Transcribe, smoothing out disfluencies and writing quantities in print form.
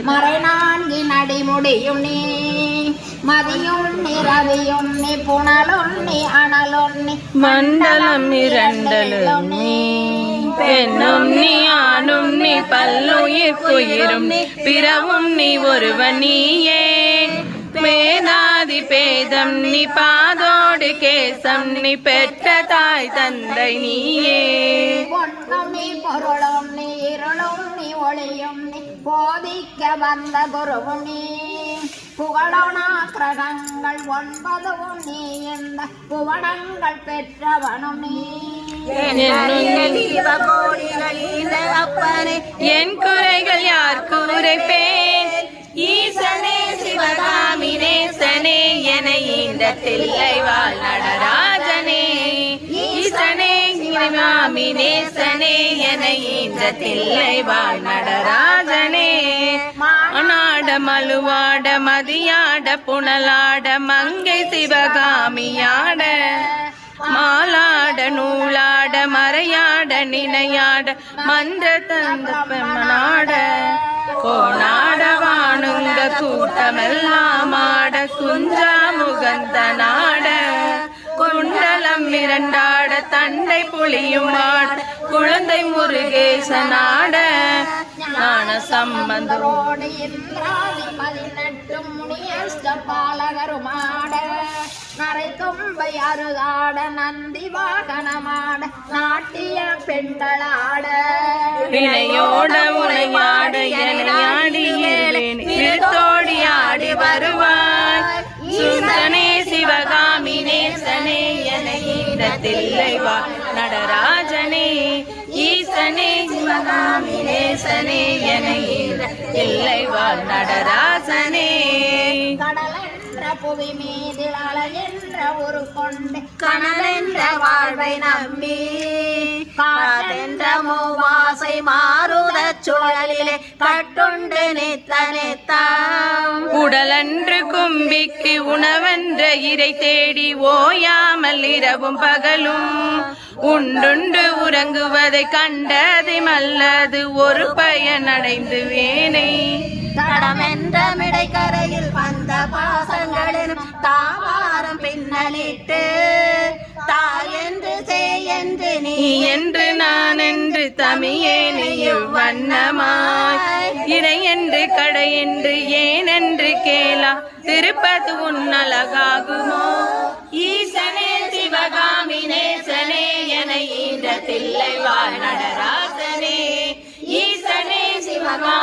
மறை நான்கின் அடிமுடியுண்ணி மதியுண்ணி ரவியுண்ணி புனலுண்ணி அனலுண்ணி மண்டலம் இரண்டலுண்ணி பெண்ணும் நீ ஆணும் நீ பல்லுயிர்க்குயிரும் நீ பிறவும் நீ ஒருவன் நீயே வேதாதி பேதம் நீ பாதோடு கேசம் நீ பெற்ற தாய் தந்தை நீயே பொன்னும் நீ பொருளும் நீ இருளும் நீ ஒளியும் நீ போதிக்க வந்த குருவும் நீ புகழோனா கிரகங்கள் 9 நீ இந்த புவனங்கள் பெற்றவனும் நீ என் குறைகள் யார் கூரைப்பேன் ஈசனே சிவகாமி நேசனே என இந்த தில்லை வாழ் நடராஜனே ஈசனே சிவகாமி நேசனே என இந்த தில்லை வாழ் நடராஜனே அநாட மழுவாட மதியாட புனலாட மங்கை சிவகாமியாட மாலாட நூலாட மறையாட நினையாட மன்ற தந்த பெம்மனாட கோணாட வானுங்க கூட்டமெல்லாம் ஆட குஞ்சா முகந்த நாட குண்டலம் இரண்டாட தண்டை புலியும் ஆட குழந்தை முருகேசனாட ஞான சம்பந்தோடு இந்திராதி 18 முனியஷ்ட பாலகருமாட நரை கொம்பை அருகாட நந்தி வாகனமாட நாட்டிய பெண்களாட வினையோட உரையாட எனையாடி நிறுத்தோடி ஆடி வருவாய் ஈசனே சிவகாமி நேசனே என இந்த தில்லை வாழ் நடராஜனே ஈசனே சிவகாமி நேசனே என இந்த தில்லை வாழ் நடராஜனே புவி மீதில் அலையென்ற ஒரு கொண்டு கனலென்ற வாழ்வை நம்பி காற்றென்ற மூவாசை மாறுத சுழலிலே கட்டுண்டு நித்த நித்தாம் உடலன்று கும்பிக்கு உணவென்ற இறை தேடி ஓயாமல் இரவும் பகலும் உண்டுண்டு உறங்குவதை கண்டதை மல்லது ஒரு பயன் அடைந்து வேனை தடமென்ற மிடைக்கரையில் வந்த பாசங்களின் தாவாரம் பின்னலிட்டு தாய் என்று செய் என்று நீ என்று நான் என்று தமியேனே இவ்வண்ணமாய் இறை என்று கடை என்று ஏனென்று கேளா திருப்பது உன் அழகாகுமோ ஈசனே சிவகாமி நேசனே என இந்த தில்லை வாழ் நடராசனே ஈசனே சிவகாமி